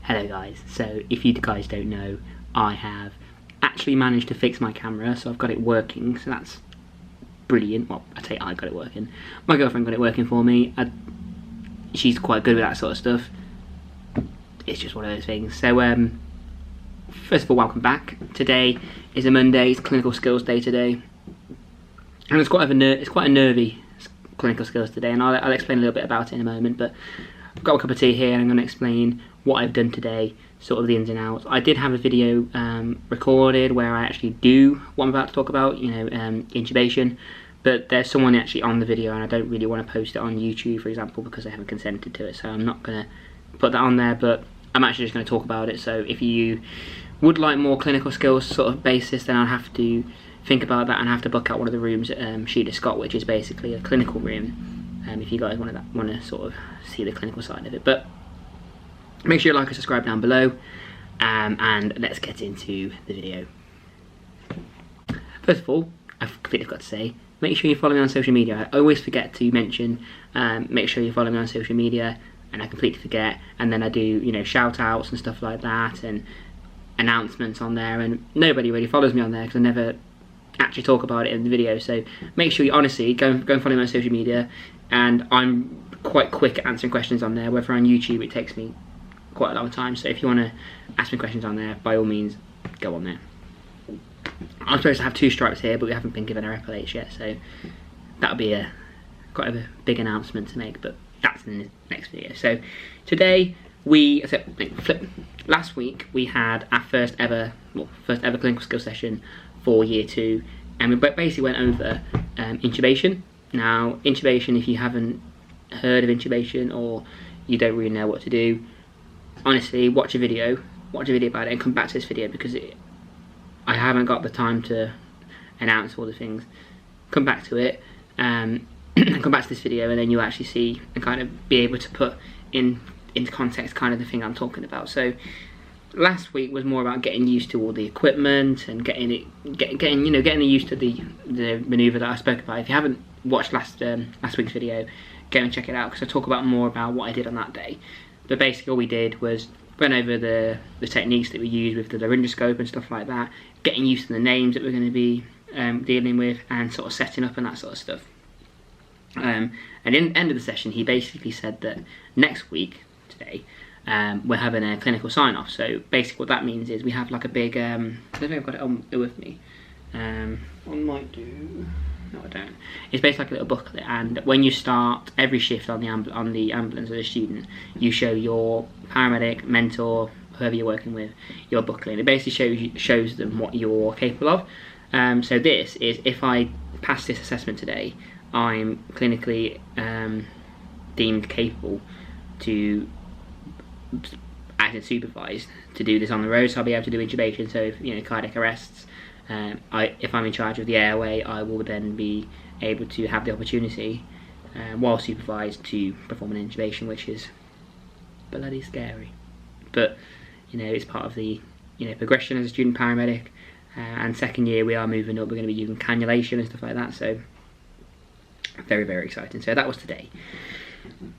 Hello guys, so if you guys don't know, I have actually managed to fix my camera, so I've got it working, so that's brilliant. Well, I got it working. My girlfriend got it working for me. She's quite good with that sort of stuff. It's just one of those things. So first of all, welcome back. Today is a Monday, it's clinical skills day today. And it's quite a nervy clinical skills today, and I'll explain a little bit about it in a moment, but I've got a cup of tea here and I'm going to explain what I've done today, sort of the ins and outs. I did have a video recorded where I actually do what I'm about to talk about, intubation, but there's someone actually on the video and I don't really want to post it on YouTube, for example, because they haven't consented to it, so I'm not going to put that on there, but I'm actually just going to talk about it. So if you would like more clinical skills sort of basis, then I'll have to think about that and have to book out one of the rooms at Sheila Scott, which is basically a clinical room, if you guys want to sort of see the clinical side of it. But make sure you like and subscribe down below, and let's get into the video. First of all, I've completely forgot to say, make sure you follow me on social media. I always forget to mention, make sure you follow me on social media, and I completely forget, and then I do, shout outs and stuff like that, and announcements on there, and nobody really follows me on there because I never actually talk about it in the video. So make sure you honestly go and follow me on social media, and I'm quite quick at answering questions on there, whether on YouTube it takes me quite a long time, so if you want to ask me questions on there, by all means go on there. I'm supposed to have 2 stripes here, but we haven't been given our epaulates yet, so that'll be quite a big announcement to make, but that's in the next video. So today last week we had our first ever clinical skill session for year 2, and we basically went over intubation. Now intubation, if you haven't heard of intubation or you don't really know what to do, honestly watch a video about it and come back to this video, because I haven't got the time to announce all the things. Come back to it and come back to this video, and then you'll actually see and kind of be able to put into context kind of the thing I'm talking about. So last week was more about getting used to all the equipment and getting used to the manoeuvre that I spoke about. If you haven't watched last week's video, go and check it out, because I talk about more about what I did on that day. But basically all we did was went over the techniques that we use with the laryngoscope and stuff like that, getting used to the names that we're going to be dealing with, and sort of setting up and that sort of stuff. And in the end of the session, he basically said that next week, today, we're having a clinical sign-off. So basically what that means is we have like a big, I don't think I've got it on with me. I might do. No, I don't. It's basically like a little booklet, and when you start every shift on the ambulance as a student, you show your paramedic, mentor, whoever you're working with, your booklet. And it basically shows them what you're capable of. So this is, if I pass this assessment today, I'm clinically deemed capable to act and supervise to do this on the road. So I'll be able to do intubation. So if, cardiac arrests. If I'm in charge of the airway, I will then be able to have the opportunity, while supervised, to perform an intubation, which is bloody scary. But it's part of the progression as a student paramedic. And second year we are moving up. We're going to be using cannulation and stuff like that. So very, very exciting. So that was today.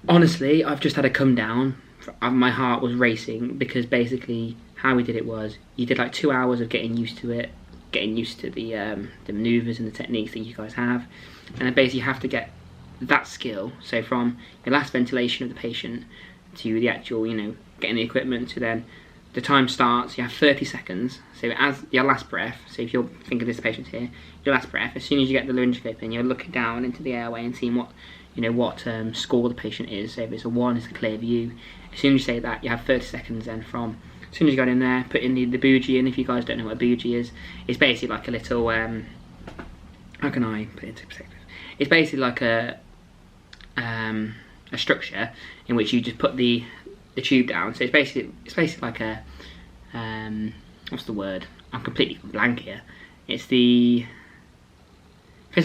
Honestly, I've just had a come down. My heart was racing, because basically how we did it was, you did like 2 hours of getting used to it, getting used to the manoeuvres and the techniques that you guys have, and then basically you have to get that skill. So from your last ventilation of the patient to the actual, getting the equipment, to then the time starts. You have 30 seconds. So as your last breath, so if you're thinking this patient here, your last breath, as soon as you get the laryngoscope in, you're looking down into the airway and seeing what score the patient is. So if it's a 1, it's a clear view. As soon as you say that, you have 30 seconds then from as soon as you got in there, put in the bougie in. If you guys don't know what a bougie is, it's basically like a little, how can I put it into perspective? It's basically like a structure in which you just put the tube down. So it's basically like a, what's the word? I'm completely blank here. It's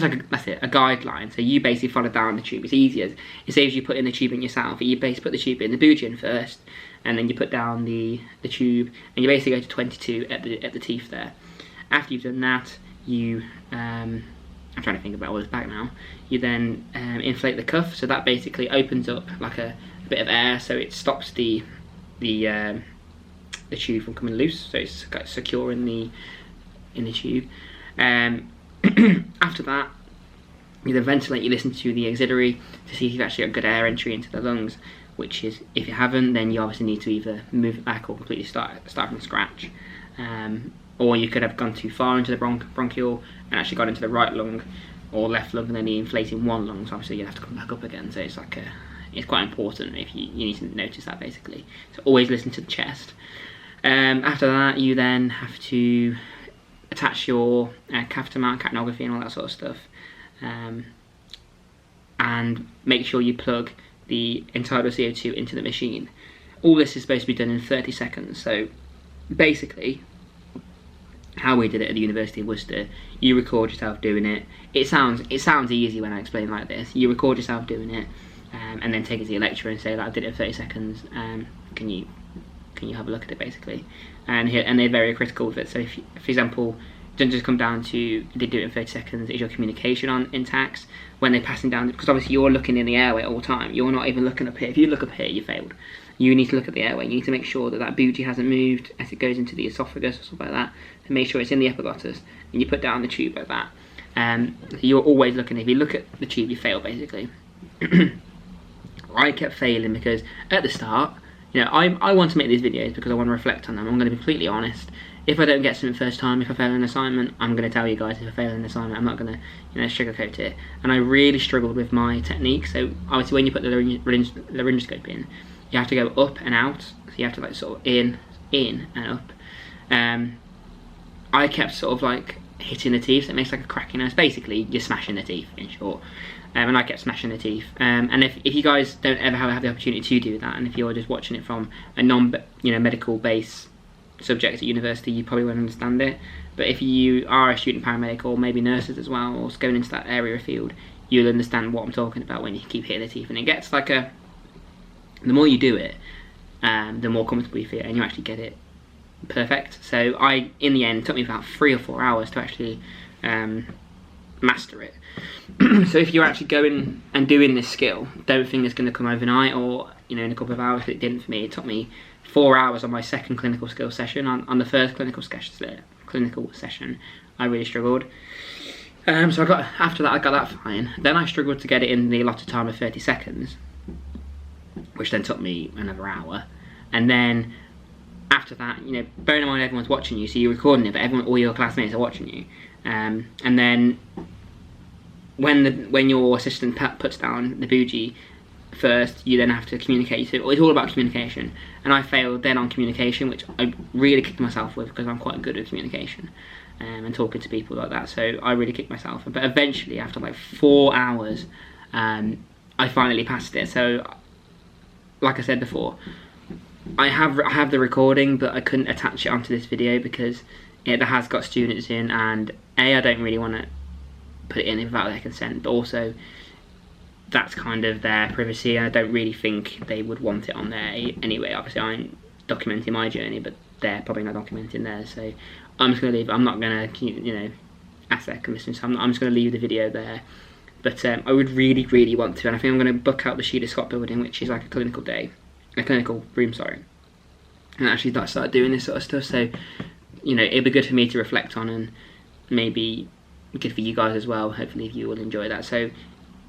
like a guideline. So you basically follow down the tube. It's easier. It saves you putting the tube in yourself. You basically put the tube in, the bougie in first, and then you put down the tube, and you basically go to 22 at the teeth there. After you've done that, you I'm trying to think about all this back now. You then inflate the cuff, so that basically opens up like a bit of air, so it stops the the tube from coming loose, so it's got secure in the tube. After that, you then ventilate. You listen to the auxiliary to see if you've actually got good air entry into the lungs, which is, if you haven't, then you obviously need to either move it back or completely start from scratch. Or you could have gone too far into the bronchial and actually got into the right lung or left lung and then inflating one lung, so obviously you have to come back up again. So it's like it's quite important if you need to notice that, basically. So always listen to the chest. After that, you then have to attach your catheter mount, capnography and all that sort of stuff, and make sure you plug the internal CO2 into the machine. All this is supposed to be done in 30 seconds. So basically, how we did it at the University of Worcester, you record yourself doing it. It sounds easy when I explain like this. You record yourself doing it, and then take it to your lecturer and say that I did it in 30 seconds. Can you have a look at it, basically? And they're very critical of it. So if for example, it doesn't just come down to did do it in 30 seconds. Is your communication on intact when they're passing down? Because obviously you're looking in the airway all the time. You're not even looking up here. If you look up here, you failed. You need to look at the airway. You need to make sure that bougie hasn't moved as it goes into the esophagus or something like that, and make sure it's in the epiglottis. And you put down the tube like that. You're always looking. If you look at the tube, you fail, basically. I kept failing because at the start, you know, I want to make these videos because I want to reflect on them. I'm going to be completely honest. If I don't get something first time, if I fail an assignment, I'm going to tell you guys if I fail an assignment. I'm not going to, you know, sugarcoat it. And I really struggled with my technique. So obviously when you put the laryngoscope in, you have to go up and out. So you have to like sort of in and up. I kept sort of like hitting the teeth, so it makes like a cracking noise. Basically, you're smashing the teeth, in short. And I kept smashing the teeth. And if you guys don't ever have the opportunity to do that, and if you're just watching it from a medical base subject at university, you probably won't understand it. But if you are a student paramedic, or maybe nurses as well, or going into that area of field, you'll understand what I'm talking about when you keep hitting the teeth. And it gets like the more you do it, the more comfortable you feel, and you actually get it perfect. So in the end, it took me about 3 or 4 hours to actually master it. So if you're actually going and doing this skill, don't think it's going to come overnight or, you know, in a couple of hours. It didn't for me. It took me 4 hours on my second clinical skill session. On the first clinical session, I really struggled. So after that I got that fine. Then I struggled to get it in the allotted time of 30 seconds, which then took me another hour. And then after that, you know, bearing in mind everyone's watching you, so you're recording it, but all your classmates are watching you. And then when your assistant puts down the bougie first, you then have to communicate. So it's all about communication. And I failed then on communication, which I really kicked myself with because I'm quite good at communication and talking to people like that. So I really kicked myself. But eventually, after like 4 hours, I finally passed it. So, like I said before, I have the recording, but I couldn't attach it onto this video because it has got students in, and I don't really want to put it in without their consent, but also that's kind of their privacy. I don't really think they would want it on there anyway. Obviously I'm documenting my journey, but they're probably not documenting theirs, so I'm just going to leave. I'm not going to, you know, ask their permission, so I'm just going to leave the video there. But I would really want to, and I think I'm going to book out the Sheila Scott building, which is like a clinical room, and actually start doing this sort of stuff. So, you know, it'd be good for me to reflect on, and maybe good for you guys as well. Hopefully you will enjoy that. So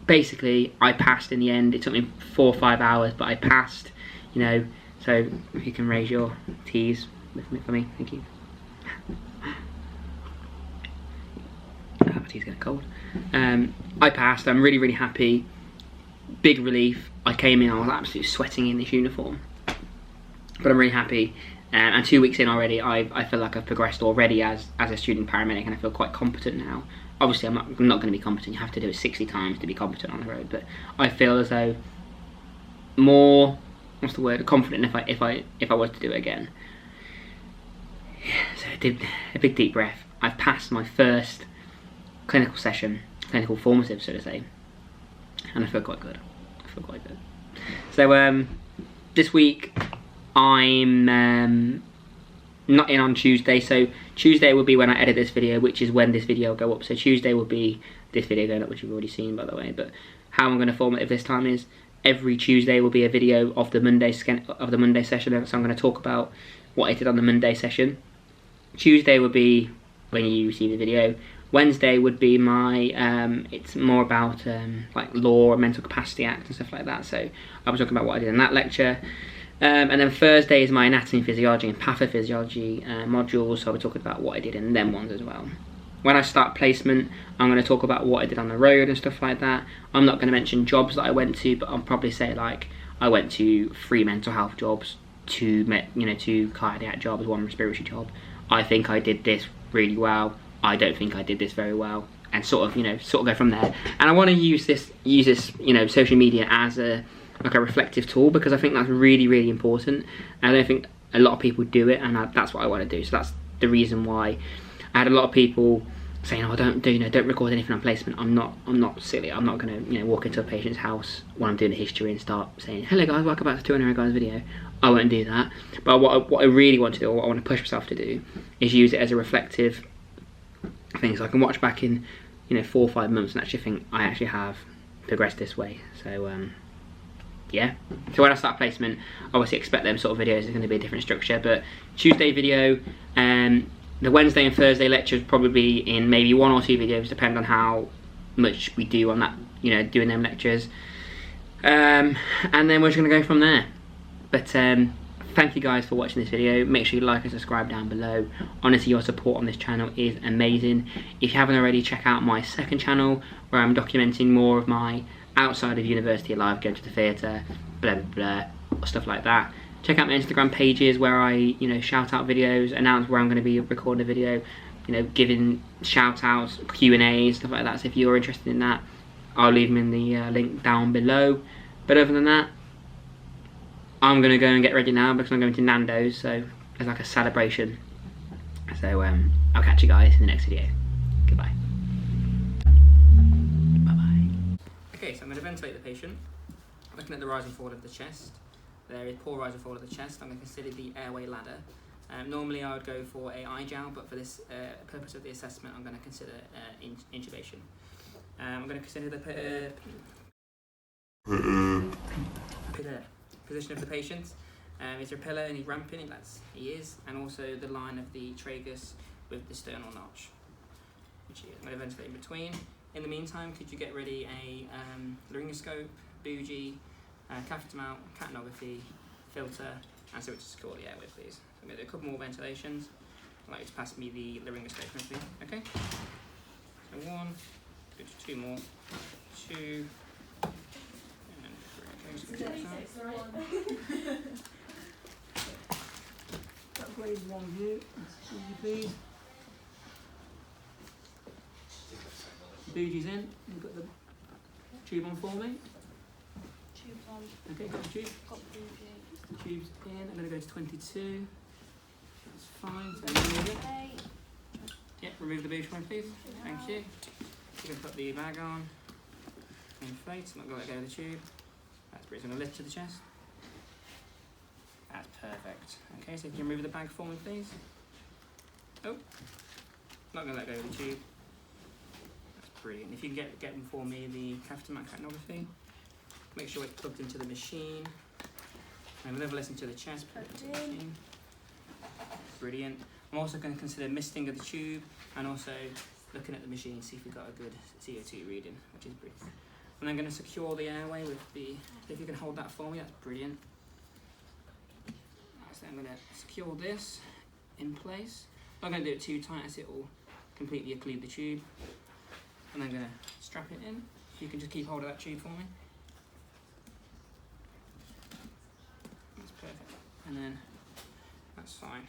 basically I passed in the end. It took me 4 or 5 hours, but I passed, you know. So if you can raise your T's for me, thank you. My tea's getting cold. I passed. I'm really happy. Big relief. I came in, I was absolutely sweating in this uniform, but I'm really happy. And 2 weeks in already, I feel like I've progressed already as a student paramedic, and I feel quite competent now. Obviously, I'm not going to be competent. You have to do it 60 times to be competent on the road. But I feel as though more, confident if I was to do it again. So I did a big deep breath. I've passed my first clinical session, clinical formative, so to say, and I feel quite good. So this week I'm not in on Tuesday, so Tuesday will be when I edit this video, which is when this video will go up. So Tuesday will be this video going up, which you've already seen, by the way. But how I'm going to format it this time is every Tuesday will be a video of the Monday session, so I'm going to talk about what I did on the Monday session. Tuesday would be when you see the video. Wednesday would be my, it's more about like Law and Mental Capacity Act and stuff like that, so I'll be talking about what I did in that lecture. And then Thursday is my Anatomy, Physiology and Pathophysiology modules, so I'll be talking about what I did in them ones as well. When I start placement, I'm going to talk about what I did on the road and stuff like that. I'm not going to mention jobs that I went to, but I'll probably say like I went to 3 mental health jobs, 2 cardiac jobs, 1 respiratory job. I think I did this really well. I don't think I did this very well, and sort of go from there. And I want to use this social media as a reflective tool, because I think that's really, really important. And I don't think a lot of people do it, and that's what I want to do. So that's the reason why. I had a lot of people saying, "Oh, don't record anything on placement." I'm not silly. I'm not going to walk into a patient's house when I'm doing the history and start saying, "Hello guys, welcome back to 200 guys video." I won't do that. But what I really want to do, or what I want to push myself to do, is use it as a reflective thing, so I can watch back in 4 or 5 months and actually think I actually have progressed this way. So yeah. So when I start placement, obviously expect them sort of videos. It's going to be a different structure, but Tuesday video, the Wednesday and Thursday lectures probably be in maybe 1 or 2 videos, depending on how much we do on that, doing them lectures. And then we're just going to go from there. But thank you guys for watching this video. Make sure you like and subscribe down below. Honestly, your support on this channel is amazing. If you haven't already, check out my second channel, where I'm documenting more of my outside of university life, going to the theatre, blah blah blah, stuff like that. Check out my Instagram pages, where I shout out videos, announce where I'm going to be recording a video, giving shout outs, Q&As, stuff like that. So if you're interested in that, I'll leave them in the link down below. But other than that, I'm going to go and get ready now, because I'm going to Nando's, so it's like a celebration. So I'll catch you guys in the next video. Goodbye. Bye-bye. Okay, so I'm going to ventilate the patient. Looking at the rise and fall of the chest. There is poor rise and fall of the chest. I'm going to consider the airway ladder. Normally I would go for a I-jowl, but for this purpose of the assessment, I'm going to consider intubation. I'm going to consider the position of the patient. Is there a pillar and he's ramping? He is. And also the line of the tragus with the sternal notch, which he is. I'm going to ventilate in between. In the meantime, could you get ready a laryngoscope, bougie, catheter mount, catenography, filter, and so to secure the airway, please. So I'm going to do a couple more ventilations. I'd like you to pass me the laryngoscope, please. Okay? So 1, 2 more, 2, and 3. Okay, grade 1 view, please. Bougie's in. You've got the tube on for me. Tube's on. Okay, got the tube. Got the bougie. The tube's in. I'm going to go to 22. That's fine. So remove it. Yep, remove the bougie one, please. Thank you. You can put the bag on. Inflate. I'm not going to let go of the tube. That's pretty. So I'm going to lift to the chest. That's perfect. Okay, so if you remove the bag for me, please. Oh, not going to let go of the tube. That's brilliant. If you can get them for me, the catheter mount catenography. Make sure it's plugged into the machine. And we'll never listen to the chest. Plugged in. Brilliant. I'm also going to consider misting of the tube, and also looking at the machine, see if we've got a good CO2 reading, which is brilliant. And I'm going to secure the airway with the, if you can hold that for me, that's brilliant. So I'm going to secure this in place. I'm not going to do it too tight as it will completely occlude the tube. And I'm going to strap it in. You can just keep hold of that tube for me. That's perfect. And then that's fine.